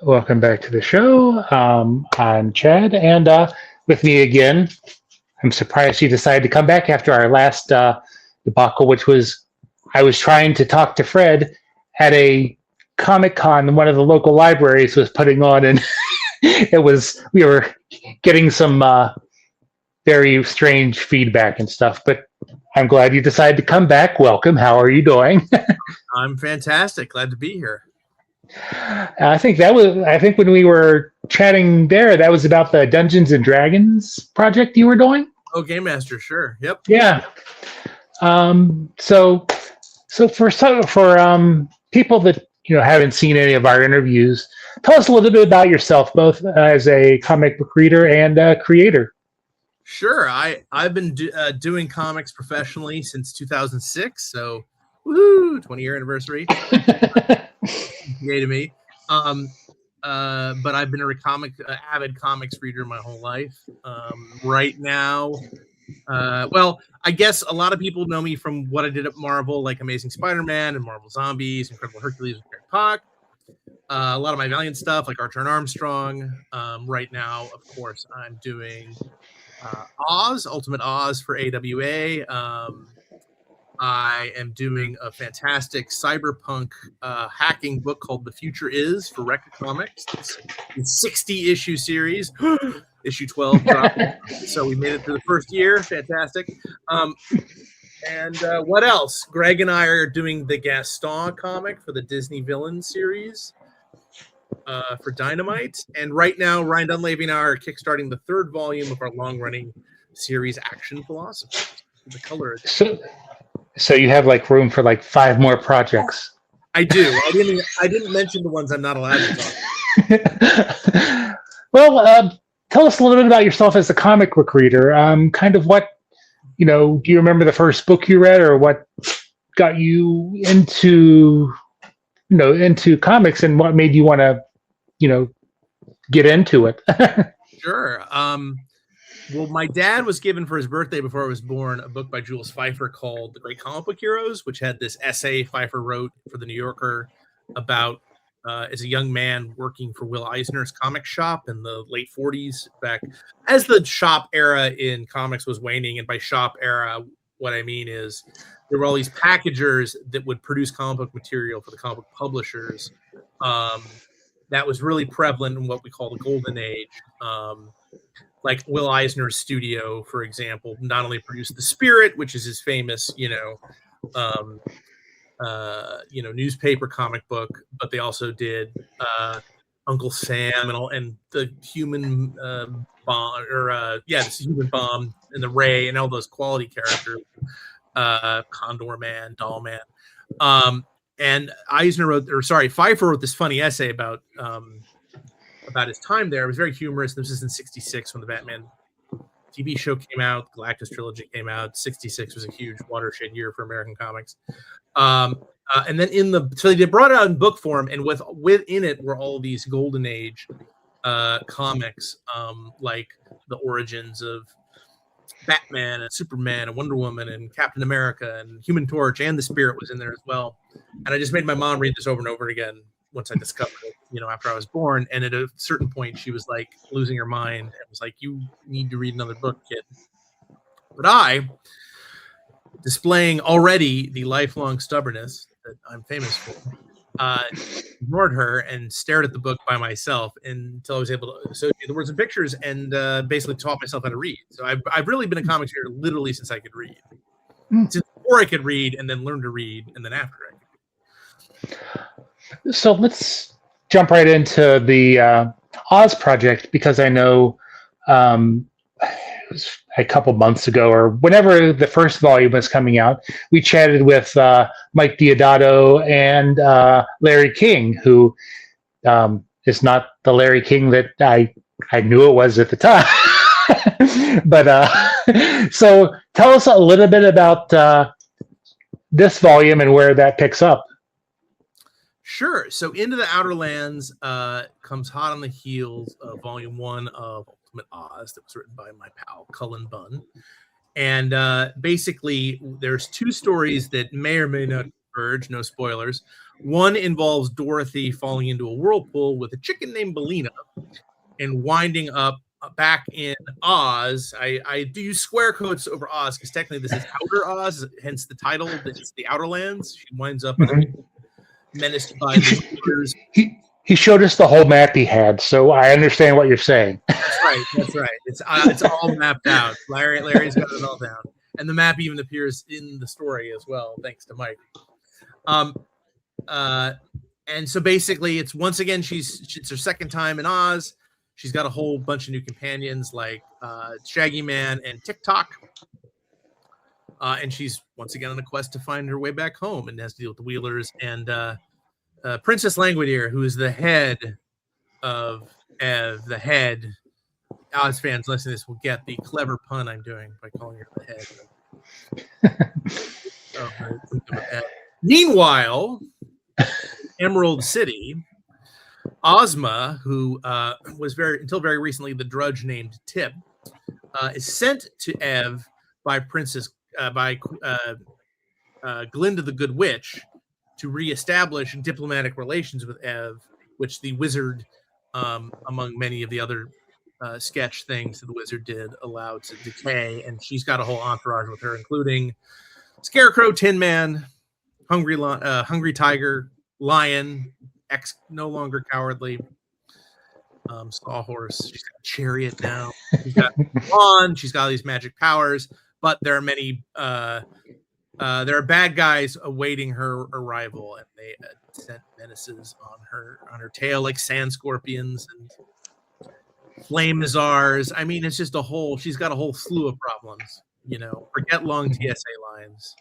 Welcome back to the show. I'm Chad, and with me again, I'm surprised you decided to come back after our last debacle, which was I was trying to talk to Fred at a Comic Con one of the local libraries was putting on, and we were getting some very strange feedback and stuff. But I'm glad you decided to come back. Welcome. How are you doing? I'm fantastic. Glad to be here. I think when we were chatting there, that was about the Dungeons and Dragons project you were doing. Oh, Game Master, sure. Yep. Yeah. So for people that haven't seen any of our interviews, tell us a little bit about yourself, both as a comic book reader and creator. Sure. I've been doing comics professionally since 2006. So, woohoo! 20-year anniversary. Yay to me. But I've been avid comics reader my whole life. Right now, I guess a lot of people know me from what I did at Marvel, like Amazing Spider-Man and Marvel Zombies, Incredible Hercules with Greg Pak. A lot of my Valiant stuff, like Archer and Armstrong. Right now, of course, I'm doing Oz, Ultimate Oz for AWA. I am doing a fantastic cyberpunk hacking book called The Future Is for Recca Comics. It's a 60-issue series. Issue 12 dropped. So we made it through the first year. Fantastic. And what else? Greg and I are doing the Gaston comic for the Disney Villain series for Dynamite. And right now, Ryan Dunleavy and I are kickstarting the third volume of our long-running series, Action Philosophers. The color is... So you have room for 5 more projects. I do. I didn't mention the ones I'm not allowed to talk about. Well, tell us a little bit about yourself as a comic book reader. Kind of what, do you remember the first book you read, or what got you into comics, and what made you want to, get into it? Sure. Well, my dad was given for his birthday before I was born a book by Jules Feiffer called The Great Comic Book Heroes, which had this essay Feiffer wrote for The New Yorker about as a young man working for Will Eisner's comic shop in the late 40s, back as the shop era in comics was waning. And by shop era, what I mean is there were all these packagers that would produce comic book material for the comic book publishers. That was really prevalent in what we call the golden age. Like Will Eisner's studio, for example, not only produced The Spirit, which is his famous, newspaper comic book, but they also did Uncle Sam and the Human Bomb, this Human Bomb and the Ray and all those quality characters, Condor Man, Doll Man, and Feiffer wrote this funny essay about his time there. It was very humorous. This is in 1966 when the Batman TV show came out, the Galactus trilogy came out. 1966 was a huge watershed year for American comics. And then so they brought it out in book form, and within it were all these golden age comics, like the origins of Batman and Superman and Wonder Woman and Captain America and Human Torch, and The Spirit was in there as well. And I just made my mom read this over and over again once I discovered it, after I was born. And at a certain point, she was like losing her mind and was like, "You need to read another book, kid." But I, displaying already the lifelong stubbornness that I'm famous for, ignored her and stared at the book by myself until I was able to associate the words and pictures and basically taught myself how to read. So I've really been a comics reader literally since I could read. Since before I could read, and then learn to read, and then after I could read. So let's jump right into the Oz project, because I know it was a couple months ago, or whenever the first volume was coming out, we chatted with Mike Deodato and Larry King, who is not the Larry King that I knew it was at the time. But so tell us a little bit about this volume and where that picks up. Sure. So Into the Outer Lands comes hot on the heels of Volume 1 of Ultimate Oz that was written by my pal Cullen Bunn. And basically, there's 2 stories that may or may not be Verge, no spoilers. One involves Dorothy falling into a whirlpool with a chicken named Belina and winding up back in Oz. I do use square quotes over Oz because technically this is Outer Oz, hence the title. It's the Outer Lands. She winds up menaced by the Wheelers. He showed us the whole map he had, so I understand what you're saying. That's right. That's right. It's all mapped out. Larry's got it all down, and the map even appears in the story as well, thanks to Mike. And so basically, it's once again it's her second time in Oz. She's got a whole bunch of new companions like Shaggy Man and TikTok. And she's once again on a quest to find her way back home and has to deal with the Wheelers and Princess Langwidere, who is the head of Ev, the head. Oz fans listening to this will get the clever pun I'm doing by calling her the head. Meanwhile, Emerald City, Ozma, who was until very recently the drudge named Tip, is sent to Ev by Glinda the Good Witch to reestablish diplomatic relations with Ev, which the wizard, among many of the other sketch things that the wizard did, allowed to decay. And she's got a whole entourage with her, including Scarecrow, Tin Man, Hungry Tiger, Lion, no longer cowardly, Sawhorse. She's got a chariot now. She's got wand. She's got all these magic powers. But there are many. There are bad guys awaiting her arrival, and they sent menaces on her tail, like sand scorpions and flame azars. I mean, it's just she's got a whole slew of problems. Forget long TSA lines.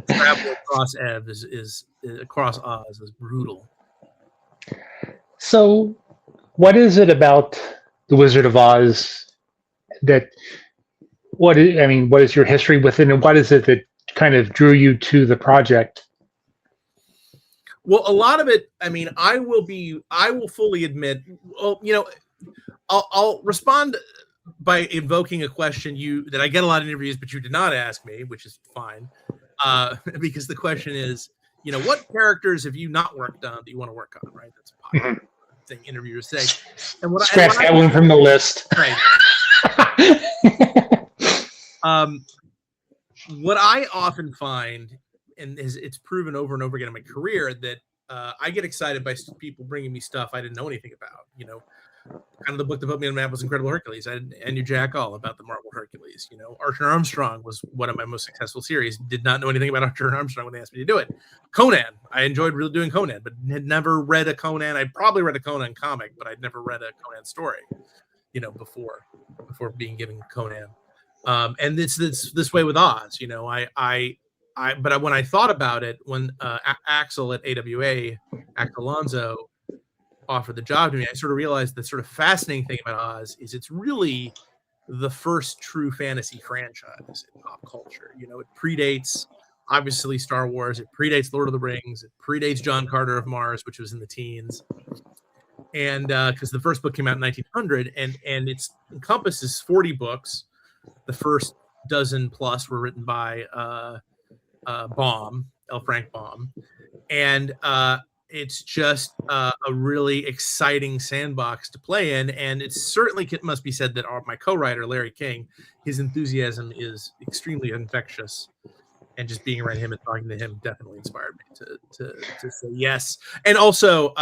Travel across Ev is across Oz is brutal. So, what is it about the Wizard of Oz that? What is your history with it, and what is it that kind of drew you to the project? Well, a lot of it. I mean, I will fully admit. Well, I'll respond by invoking a question that I get a lot of interviews, but you did not ask me, which is fine, because the question is, what characters have you not worked on that you want to work on? Right, that's a popular thing interviewers say. And Scratch that one from the list. Right. What I often find, and it's proven over and over again in my career, that I get excited by people bringing me stuff I didn't know anything about. Kind of the book that put me on the map was Incredible Hercules. I knew jack all about the Marvel Hercules. Archer and Armstrong was one of my most successful series. Did not know anything about Archer and Armstrong when they asked me to do it. Conan, I enjoyed really doing Conan, but had never read a Conan. I'd probably read a Conan comic, but I'd never read a Conan story, before being given Conan. And it's this way with Oz. But when I thought about it, when Axel at AWA, Axel Alonso, offered the job to me, I sort of realized the sort of fascinating thing about Oz is it's really the first true fantasy franchise in pop culture. It predates, obviously, Star Wars. It predates Lord of the Rings. It predates John Carter of Mars, which was in the teens. And because the first book came out in 1900, and it encompasses 40 books. The first dozen plus were written by Baum, L. Frank Baum. And it's just a really exciting sandbox to play in. And it certainly must be said that my co-writer, Larry King, his enthusiasm is extremely infectious. And just being around him and talking to him definitely inspired me to say yes. And also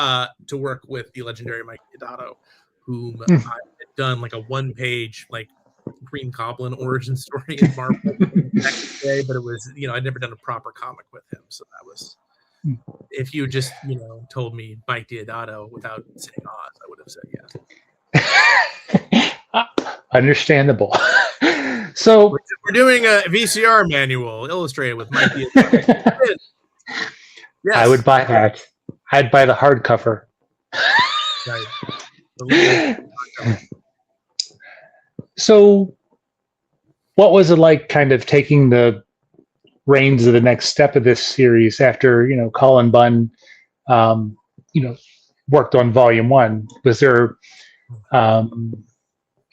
to work with the legendary Mike Deodato, whom I had done like a one-page Green Goblin origin story in Marvel back in the day, but it was, I'd never done a proper comic with him. So that was, if you just, told me Mike Deodato without saying Oz, I would have said yes. Understandable. So we're doing a VCR manual illustrated with Mike Deodato. Yes. I would buy that. I'd buy the hardcover. Right. So what was it like kind of taking the reins of the next step of this series after, Colin Bunn, worked on volume 1? Was there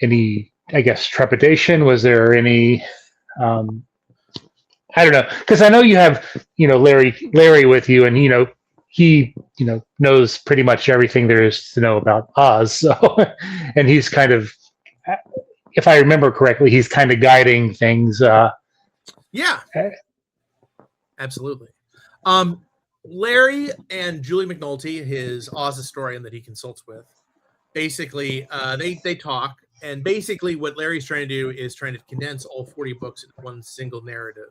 any, I guess, trepidation? Was there any, I don't know, because I know you have, Larry with you, and he knows pretty much everything there is to know about Oz. So, and he's kind of, if I remember correctly, he's kind of guiding things. Yeah, absolutely. Larry and Julie McNulty, his Oz historian that he consults with, basically they talk, and basically what Larry's trying to do is trying to condense all 40 books into one single narrative.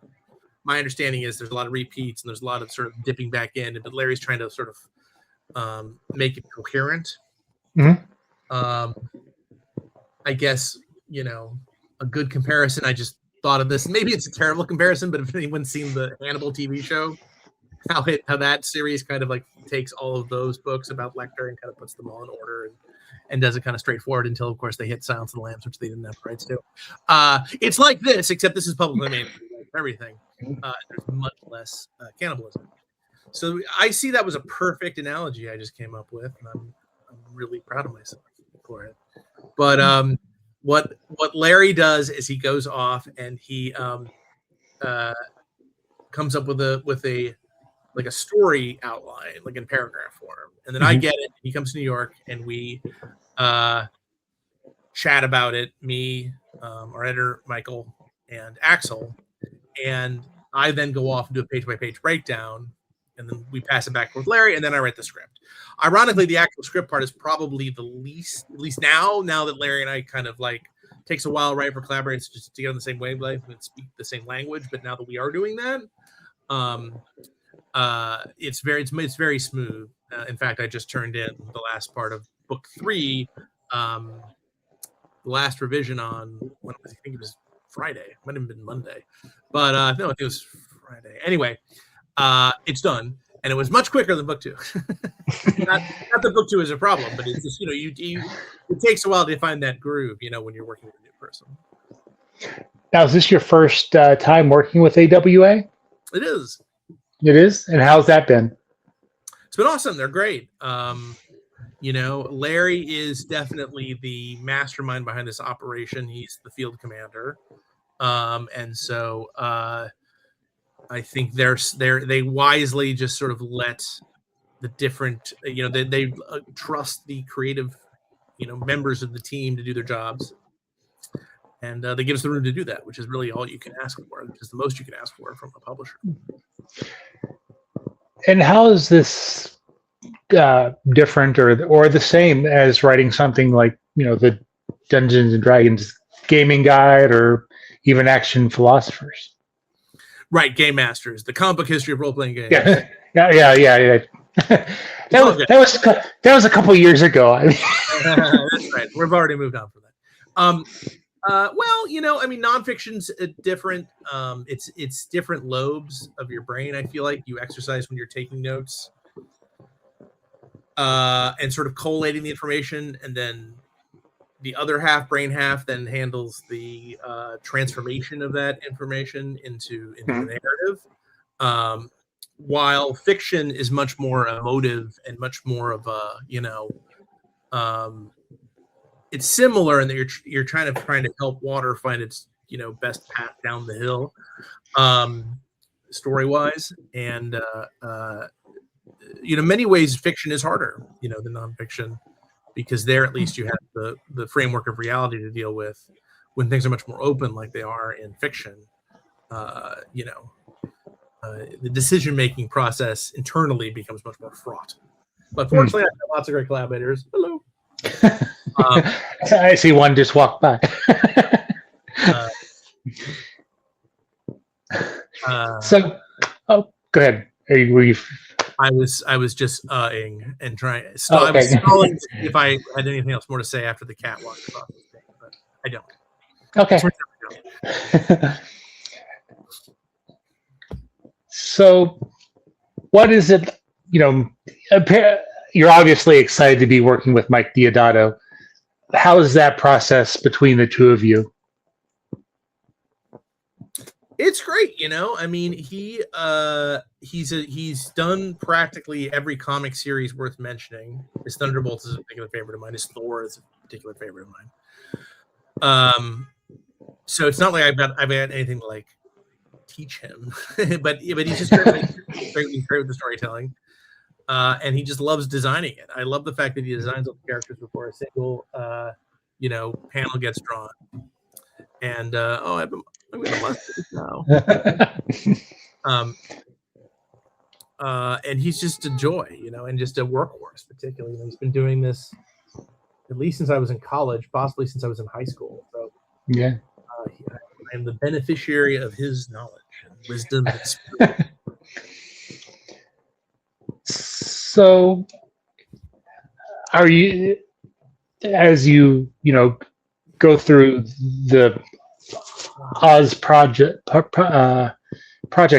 My understanding is there's a lot of repeats and there's a lot of sort of dipping back in, but Larry's trying to sort of make it coherent. Mm-hmm. I guess, a good comparison, I just thought of this. Maybe it's a terrible comparison, but if anyone's seen the Hannibal TV show, how that series kind of like takes all of those books about Lecter and kind of puts them all in order and does it kind of straightforward until, of course, they hit Silence of the Lambs, which they didn't have rights to. It's like this, except this is public domain, everything. There's much less cannibalism. So I see that was a perfect analogy I just came up with, and I'm really proud of myself for it. But what Larry does is he goes off and he comes up with a like a story outline, like in paragraph form, and then I get it. He comes to New York, and we chat about it. Me, our editor Michael, and Axel, and I then go off and do a page-by-page breakdown, and then we pass it back with Larry, and then I write the script. Ironically, the actual script part is probably the least, at least now that Larry and I kind of like, takes a while, right, for collaborators just to get on the same wavelength and speak the same language, but now that we are doing that, it's very smooth. In fact, I just turned in the last part of book 3, the last revision on, when I think it was Friday, it might have been Monday, but no, I think it was Friday. Anyway, it's done, and it was much quicker than book 2. not that book 2 is a problem, but it's just, it takes a while to find that groove, when you're working with a new person. Now, is this your first time working with AWA? It is. It is? And how's that been? It's been awesome. They're great. Larry is definitely the mastermind behind this operation. He's the field commander. And so I think they wisely just sort of let the different, they trust the creative, members of the team to do their jobs. And they give us the room to do that, which is really all you can ask for, which is the most you can ask for from a publisher. And how is this different or the same as writing something like, the Dungeons and Dragons gaming guide or even Action Philosophers? Right, Game Masters, the comic book history of role-playing games. Yeah. that was a couple years ago. That's right. We've already moved on from that. Nonfiction's different. It's different lobes of your brain. I feel like you exercise when you're taking notes, and sort of collating the information, and then the other brain half, then handles the transformation of that information into the narrative. While fiction is much more emotive and much more of a, it's similar in that you're trying to help water find its best path down the hill, story wise, and many ways fiction is harder than nonfiction, because there at least you have the framework of reality to deal with. When things are much more open like they are in fiction, the decision-making process internally becomes much more fraught. But fortunately, I have lots of great collaborators. Hello. I see one just walk by. So, go ahead. I was just and trying. I was stalling to see if I had anything else more to say after the cat walked across the thing, but I don't. Okay. So, what is it? You're obviously excited to be working with Mike Deodato. How is that process between the two of you? It's great, he's done practically every comic series worth mentioning. His Thunderbolts is a particular favorite of mine. His Thor is a particular favorite of mine. So it's not like I've had anything to like teach him, but he's just great with the storytelling, and he just loves designing it. I love the fact that he designs all the characters before a single panel gets drawn. And I'm gonna mustache now. And he's just a joy, and just a workhorse. Particularly, he's been doing this at least since I was in college, possibly since I was in high school. So yeah, I am the beneficiary of his knowledge and wisdom and spirit. So, are you, as you go through the Oz project,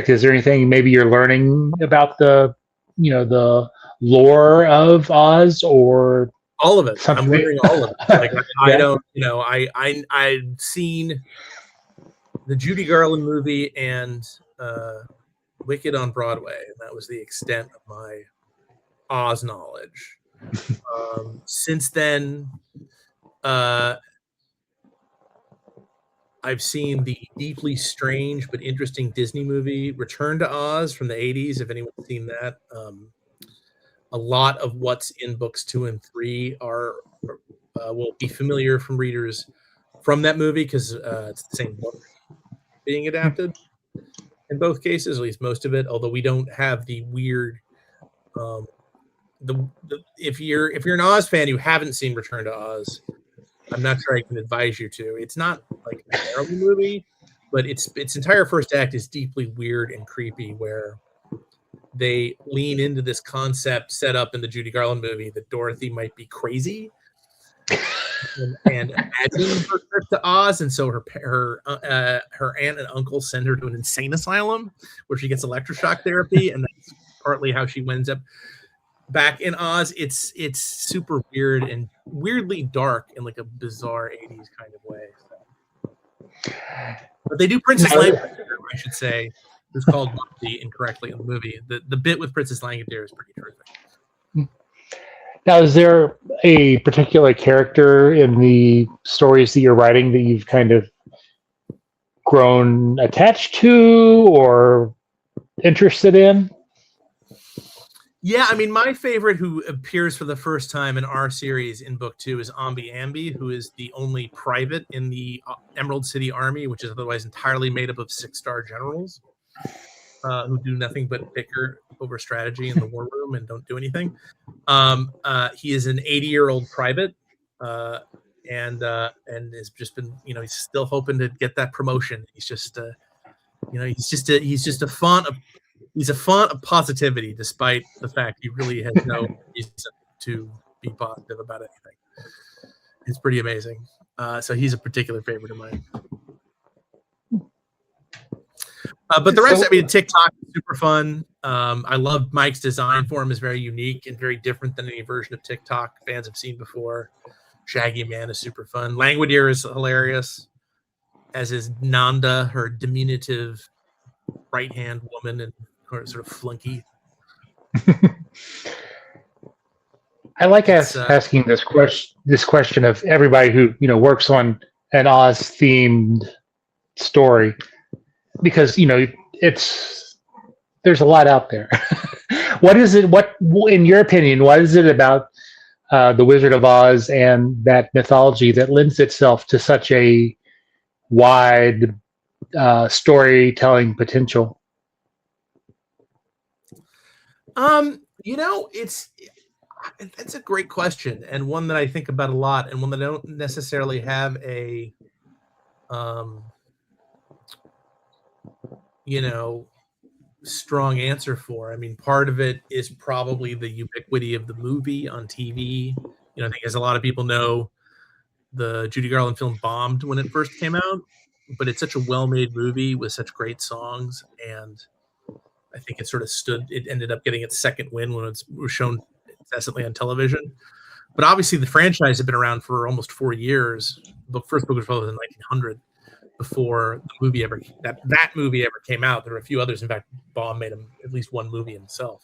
is there anything maybe you're learning about the lore of Oz, or all of it? something? I'm learning all of it. Like I don't, I've seen the Judy Garland movie and Wicked on Broadway, and that was the extent of my Oz knowledge. Since then, I've seen the deeply strange but interesting Disney movie Return to Oz from the 80s, if anyone's seen that. A lot of what's in books 2 and 3 will be familiar from readers from that movie, because it's the same book being adapted in both cases, at least most of it, although we don't have the weird if you're an Oz fan who haven't seen Return to Oz, I'm not sure I can advise you to. It's not like a terrible movie, but its entire first act is deeply weird and creepy, where they lean into this concept set up in the Judy Garland movie that Dorothy might be crazy and imagine her trip to Oz, and so her aunt and uncle send her to an insane asylum where she gets electroshock therapy, and that's partly how she winds up back in Oz. It's super weird and weirdly dark in like a bizarre 80s kind of way. So. But they do Princess Langudere, I should say, who's called Monty incorrectly in the movie. The bit with Princess Langudere is pretty terrific. Now, is there a particular character in the stories that you're writing that you've kind of grown attached to or interested in? Yeah, I mean, my favorite who appears for the first time in our series in book 2 is Ambi Ambi, who is the only private in the Emerald City Army, which is otherwise entirely made up of 6-star generals who do nothing but bicker over strategy in the war room and don't do anything. He is an 80-year-old private, and has just been, he's still hoping to get that promotion. He's just, he's a font of positivity, despite the fact he really has no reason to be positive about anything. It's pretty amazing. So he's a particular favorite of mine. But the rest, I mean, TikTok is super fun. I love Mike's design for him is very unique and very different than any version of TikTok fans have seen before. Shaggy Man is super fun. Langudere is hilarious, as is Nanda, her diminutive right-hand woman and her sort of flunky. I like asking this question of everybody who works on an Oz-themed story, because there's a lot out there. What is it? What, in your opinion, what is it about the Wizard of Oz and that mythology that lends itself to such a wide storytelling potential? That's a great question, and one that I think about a lot, and one that I don't necessarily have a strong answer for. I mean, part of it is probably the ubiquity of the movie on TV. I think, as a lot of people know, the Judy Garland film bombed when it first came out, but it's such a well-made movie with such great songs, and I think it ended up getting its second win when it was shown incessantly on television. But obviously the franchise had been around for almost 4 years. The first book was published in 1900, before the movie that movie ever came out. There were a few others. In fact, Baum made at least one movie himself.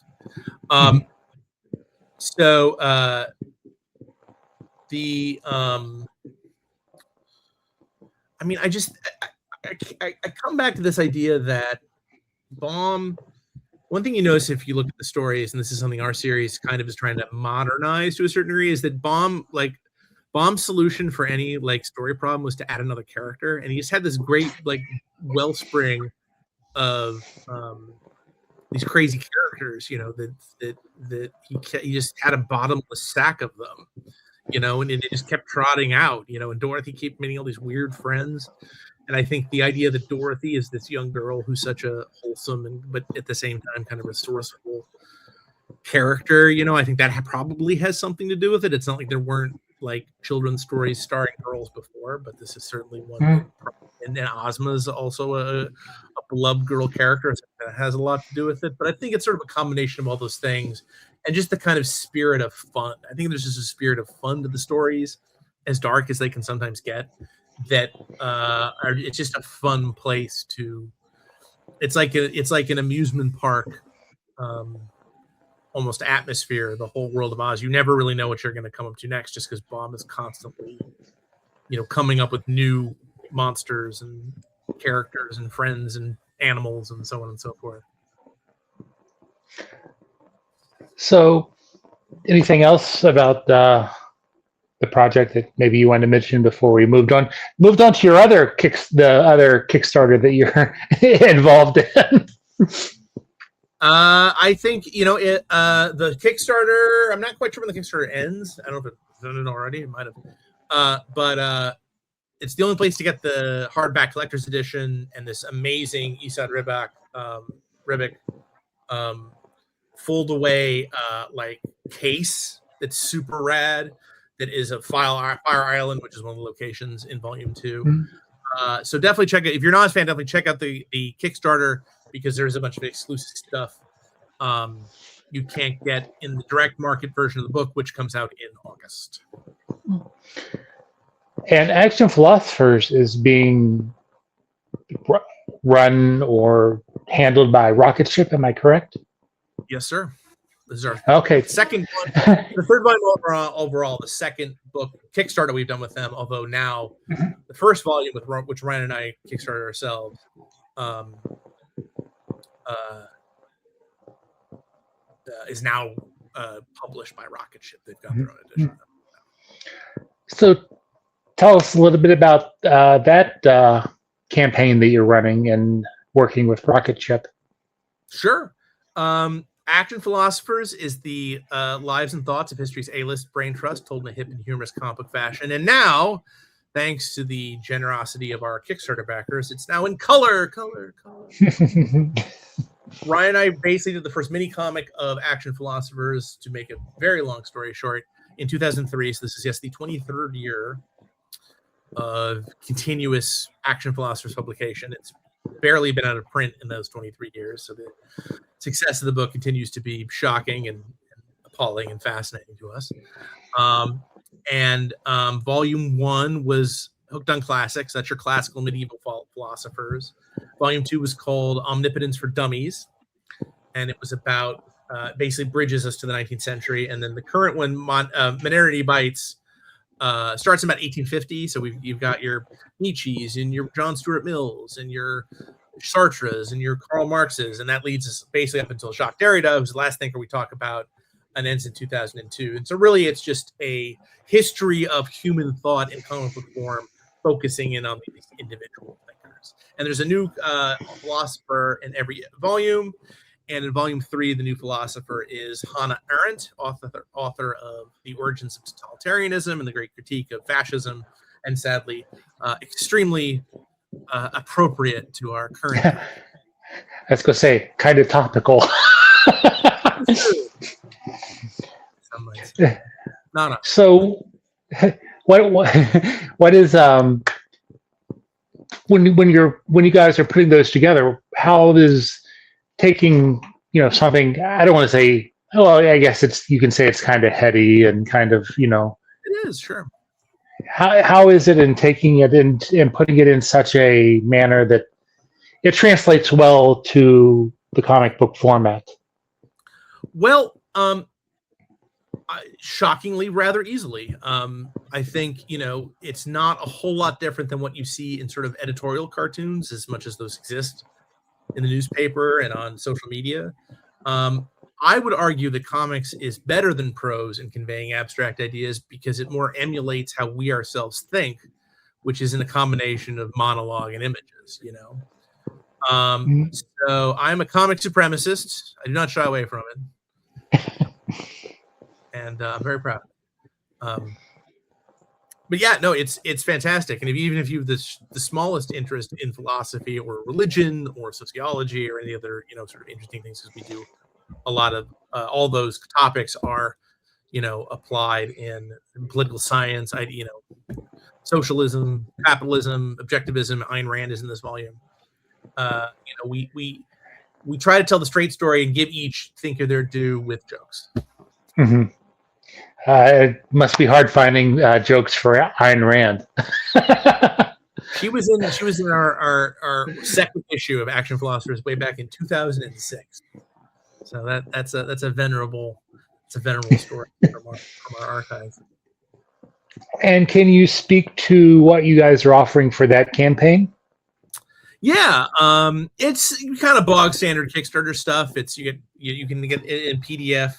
So I mean, I come back to this idea that Baum. One thing you notice if you look at the stories, and this is something our series kind of is trying to modernize to a certain degree, is that Baum's solution for any like story problem was to add another character, and he just had this great like wellspring of these crazy characters, that he just had a bottomless sack of them, and they just kept trotting out, and Dorothy kept meeting all these weird friends. And I think the idea that Dorothy is this young girl who's such a wholesome but at the same time kind of resourceful character, I think that probably has something to do with it. It's not like there weren't like children's stories starring girls before, but this is certainly one. And then Ozma is also a beloved girl character. So that has a lot to do with it. But I think it's sort of a combination of all those things and just the kind of spirit of fun. I think there's just a spirit of fun to the stories, as dark as they can sometimes get. That it's just a fun place to. It's like an amusement park, almost atmosphere. The whole world of Oz. You never really know what you're going to come up to next, just because Baum is constantly, coming up with new monsters and characters and friends and animals and so on and so forth. So, anything else about the project that maybe you wanted to mention before we moved on to your other Kickstarter that you're involved in? I think the Kickstarter. I'm not quite sure when the Kickstarter ends. I don't know if it's done it already. It might have, but it's the only place to get the hardback collector's edition and this amazing Esad Ribic fold away like case that's super rad. That is a Fire Island, which is one of the locations in Volume 2. Mm-hmm. So definitely check it. If you're not a fan, definitely check out the Kickstarter, because there's a bunch of exclusive stuff you can't get in the direct market version of the book, which comes out in August. And Action Philosophers is being run or handled by Rocket Ship, am I correct? Yes, sir. This is our second one, the third volume overall, the second book Kickstarter we've done with them. Although now the first volume, which Ryan and I Kickstarted ourselves, is now published by Rocket Ship. They've got their own edition. So, tell us a little bit about that campaign that you're running and working with Rocket Ship. Sure. Action Philosophers is the lives and thoughts of history's A-list brain trust, told in a hip and humorous comic book fashion. And now, thanks to the generosity of our Kickstarter backers, it's now in color. Ryan and I basically did the first mini comic of Action Philosophers, to make a very long story short, in 2003. So this is the 23rd year of continuous Action Philosophers publication. It's barely been out of print in those 23 years. So the success of the book continues to be shocking and appalling and fascinating to us. And Volume 1 was Hooked on Classics. That's your classical medieval philosophers. Volume 2 was called Omnipotence for Dummies. And it was about, basically bridges us to the 19th century. And then the current one, Modernity Bites, starts in about 1850. So you've got your Nietzsche's and your John Stuart Mills and your Sartre's and your Karl Marx's, and that leads us basically up until Jacques Derrida, who's the last thinker we talk about, and ends in 2002. And so really it's just a history of human thought in comic book form, focusing in on these individual thinkers. And there's a new philosopher in every volume. And in Volume 3, the new philosopher is Hannah Arendt, author of The Origins of Totalitarianism and the Great Critique of Fascism, and sadly, extremely appropriate to our current. I was going to say, kind of topical. No. So, what is when you guys are putting those together? How is taking something? I don't want to say. Well, I guess you can say it's kind of heady and kind of It is, sure. How is it in taking it and putting it in such a manner that it translates well to the comic book format? Well, shockingly rather easily. I think, it's not a whole lot different than what you see in sort of editorial cartoons, as much as those exist in the newspaper and on social media. I would argue that comics is better than prose in conveying abstract ideas because it more emulates how we ourselves think, which is in a combination of monologue and images, So I'm a comic supremacist. I do not shy away from it. And I'm very proud. But yeah, no, it's fantastic. And even if you have the smallest interest in philosophy or religion or sociology or any other, sort of interesting things, because we do a lot of all those topics are, applied in political science, socialism, capitalism, objectivism. Ayn Rand is in this volume. We try to tell the straight story and give each thinker their due with jokes. Mm-hmm. It must be hard finding jokes for Ayn Rand. She was in our second issue of Action Philosophers way back in 2006. So that's a venerable story from our archives. And can you speak to what you guys are offering for that campaign? Yeah, it's kind of bog standard Kickstarter stuff. It's you can get it in PDF,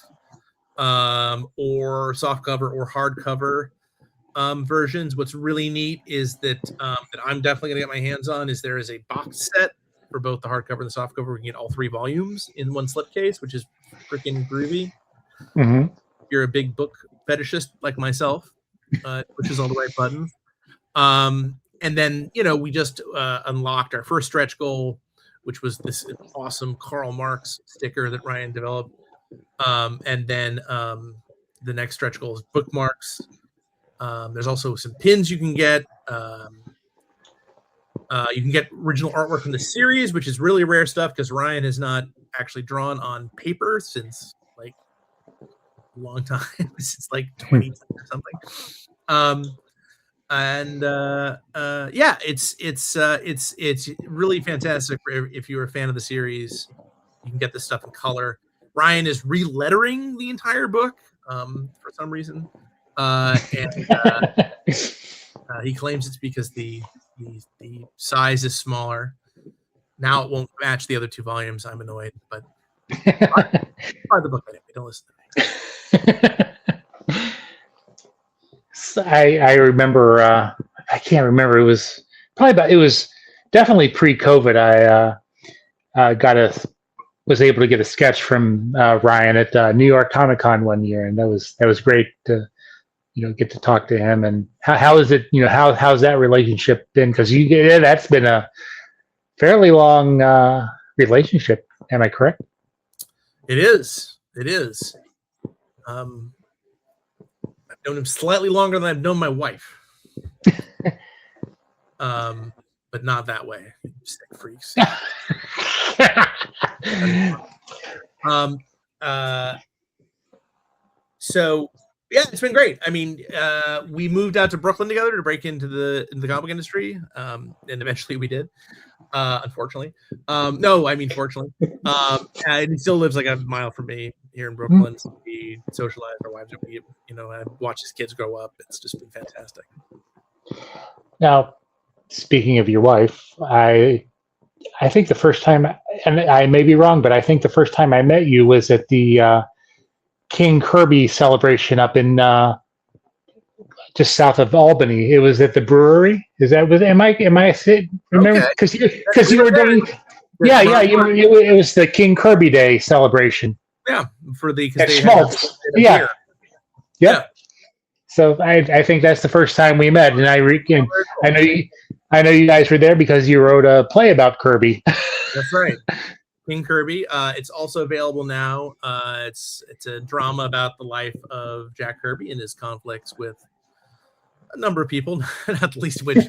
or softcover or hardcover versions. What's really neat is that I'm definitely gonna get my hands on is there is a box set for both the hardcover and the softcover. We can get all 3 volumes in one slipcase, which is freaking groovy. Mm-hmm. If you're a big book fetishist like myself, pushes all the right buttons. And then, we just unlocked our first stretch goal, which was this awesome Karl Marx sticker that Ryan developed. And then the next stretch goal is bookmarks. There's also some pins you can get. You can get original artwork from the series, which is really rare stuff because Ryan has not actually drawn on paper since like a long time, since like 2010 or something. Yeah, it's really fantastic if you're a fan of the series. You can get this stuff in color. Ryan is re-lettering the entire book for some reason, and he claims it's because the size is smaller. Now it won't match the other 2 volumes. I'm annoyed, but buy the book anyway. Don't listen to me. I remember. I can't remember. It was it was definitely pre-COVID. I was able to get a sketch from Ryan at New York Comic Con one year, and that was great to get to talk to him. And how is it? How's that relationship been? Because that's been a fairly long relationship. Am I correct? It is. I've known him slightly longer than I've known my wife. But not that way. Sick freaks. So yeah, it's been great. I mean, we moved out to Brooklyn together to break into the comic industry, and eventually we did. Unfortunately, no, I mean fortunately. And he still lives like a mile from me here in Brooklyn. So we socialize, our wives, I watch his kids grow up. It's just been fantastic. Now, speaking of your wife, I think the first time, and I may be wrong, but I think the first time I met you was at the King Kirby celebration up in just south of Albany. It was at the brewery. Is that was? Am I remember? Because you were doing. Yeah. It was the King Kirby Day celebration. Yeah, for the Schmaltz. Yeah. Yep. So I think that's the first time we met, and I know you guys were there because you wrote a play about Kirby. That's right. King Kirby. It's also available now. It's a drama about the life of Jack Kirby and his conflicts with a number of people, not the least of which.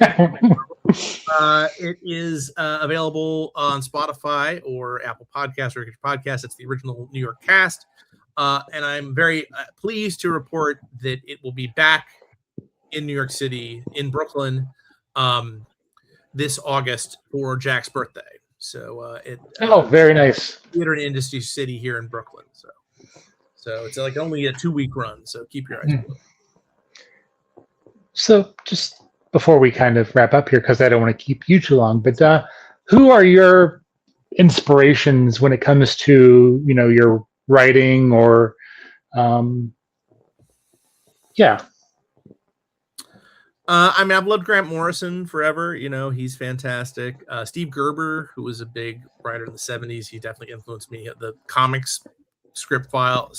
It is available on Spotify or Apple Podcasts or Podcasts. It's the original New York cast. And I'm very pleased to report that it will be back in New York City, in Brooklyn, this August for Jack's birthday. So very nice. Theater and Industry City here in Brooklyn. So it's like only a 2-week run. So keep your eyes peeled. So just before we kind of wrap up here, because I don't want to keep you too long, but who are your inspirations when it comes to, your writing or, yeah. I mean, I've loved Grant Morrison forever. He's fantastic. Steve Gerber, who was a big writer in the 70s, he definitely influenced me. The comics script style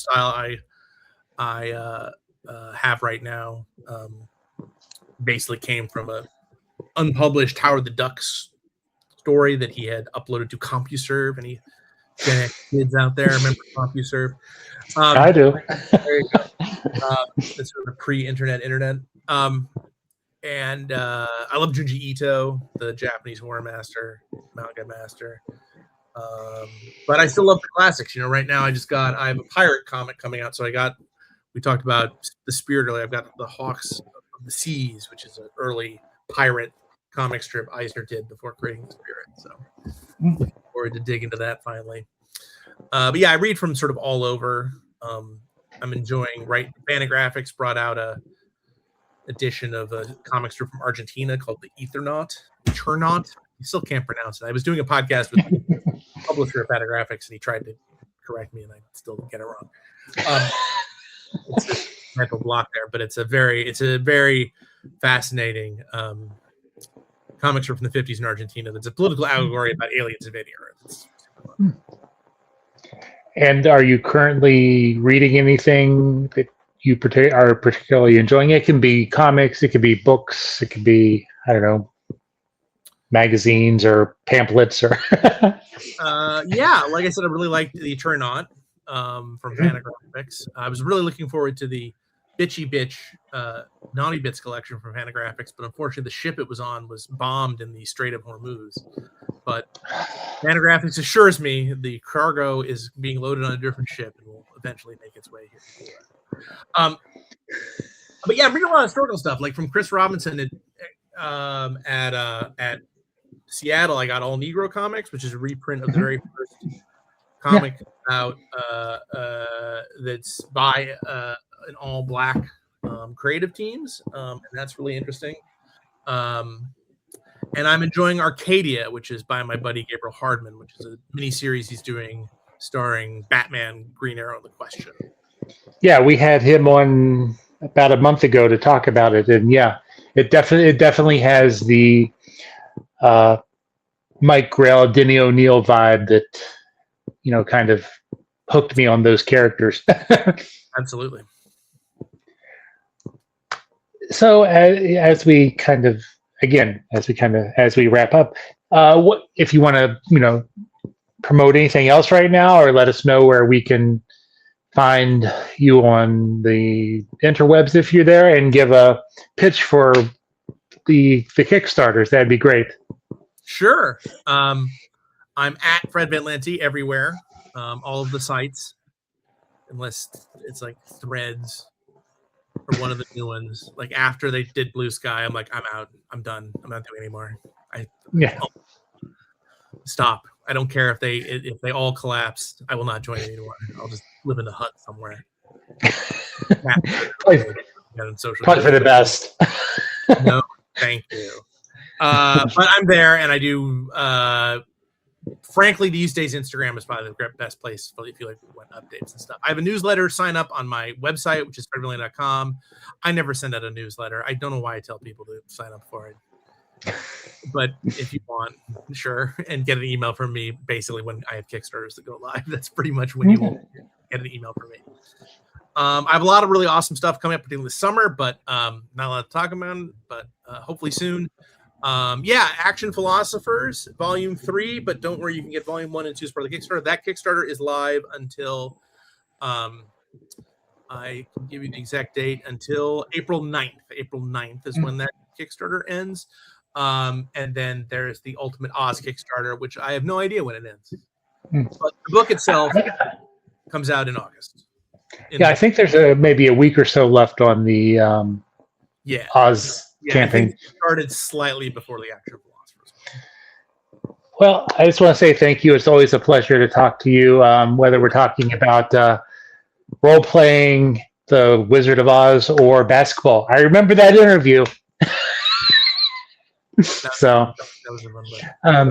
I have right now basically came from a unpublished Howard the Duck's story that he had uploaded to CompuServe. Any Gen X kids out there remember CompuServe? I do. There you go. It's sort of pre-internet internet. And I love Junji Ito, the Japanese horror master, manga master. But I still love the classics. Right now I have a pirate comic coming out. So we talked about the Spirit earlier. I've got the Hawks of the Seas, which is an early pirate comic strip Eisner did before creating the Spirit. So looking forward to dig into that finally. But yeah, I read from sort of all over. I'm enjoying Fantagraphics brought out a edition of a comic strip from Argentina called the Eternaut. You still can't pronounce it. I was doing a podcast with the publisher of Fantagraphics, and he tried to correct me, and I still get it wrong. It's a mental block there, but it's a very fascinating comic strip from the 50s in Argentina. That's a political allegory about aliens invading Earth. And are you currently reading anything that you are particularly enjoying? It can be comics, it could be books, it could be, I don't know, magazines or pamphlets or yeah, like I said, I really liked the Eternaut from Fantagraphics. I was really looking forward to the Bitchy Bitch Naughty Bits collection from Fantagraphics, but unfortunately the ship it was on was bombed in the Strait of Hormuz. But Fantagraphics assures me the cargo is being loaded on a different ship and will eventually make its way here. But yeah, I'm reading a lot of historical stuff, like from Chris Robinson at Seattle. I got All Negro Comics, which is a reprint of the very first comic out that's by an all black creative teams, and that's really interesting. And I'm enjoying Arcadia, which is by my buddy Gabriel Hardman, which is a mini series he's doing starring Batman, Green Arrow, and The Question. Yeah, we had him on about a month ago to talk about it, and yeah, it definitely has the Mike Grell, Denny O'Neil vibe that kind of hooked me on those characters. Absolutely. So as we wrap up, what if you want to promote anything else right now, or let us know where we can find you on the interwebs if you're there, and give a pitch for the Kickstarters, that'd be great. Sure. I'm at Fred Van Lente everywhere, all of the sites, unless it's like Threads or one of the new ones. Like after they did Blue Sky, I'm like, I'm out. I'm done. I'm not doing anymore. Stop. I don't care if they all collapse. I will not join anymore. I'll just live in a hut somewhere. Probably for the best. No, thank you. But I'm there, and I do. Frankly, these days, Instagram is probably the best place if you like updates and stuff. I have a newsletter. Sign up on my website, which is fredvanlente.com. I never send out a newsletter. I don't know why I tell people to sign up for it. But if you want, sure, and get an email from me basically when I have Kickstarters that go live. That's pretty much when you will get an email from me. I have a lot of really awesome stuff coming up, particularly this summer, but not allowed to talk about it, but hopefully soon. Action Philosophers, Volume 3, but don't worry, you can get Volume 1 and 2 as part of the Kickstarter. That Kickstarter is live until, I can give you the exact date, until April 9th. April 9th is when that Kickstarter ends. And then there's the Ultimate Oz Kickstarter, which I have no idea when it ends. But the book itself comes out in August. I think there's maybe a week or so left on the Oz campaign. I think it started slightly before the Action Philosophers. Well, I just want to say thank you. It's always a pleasure to talk to you, whether we're talking about role playing the Wizard of Oz or basketball. I remember that interview. So, That was a fun one.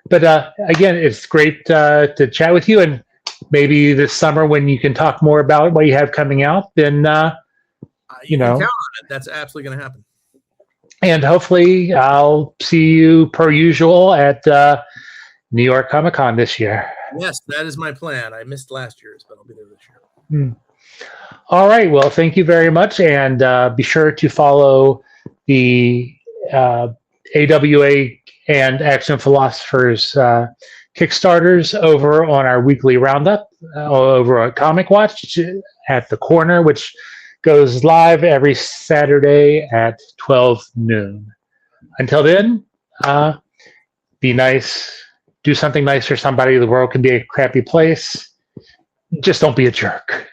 but again, it's great to chat with you, and maybe this summer when you can talk more about what you have coming out, then You can count on it. That's absolutely going to happen. and hopefully I'll see you per usual at New York Comic Con this year. Yes, that is my plan. I missed last year's, but I'll be there this year. All right. Well, thank you very much, and be sure to follow the AWA and Action Philosophers Kickstarters over on our weekly roundup over at Comic Watch at the Corner, which goes live every Saturday at 12 noon. Until then, be nice, do something nice for somebody. The world can be a crappy place. Just don't be a jerk.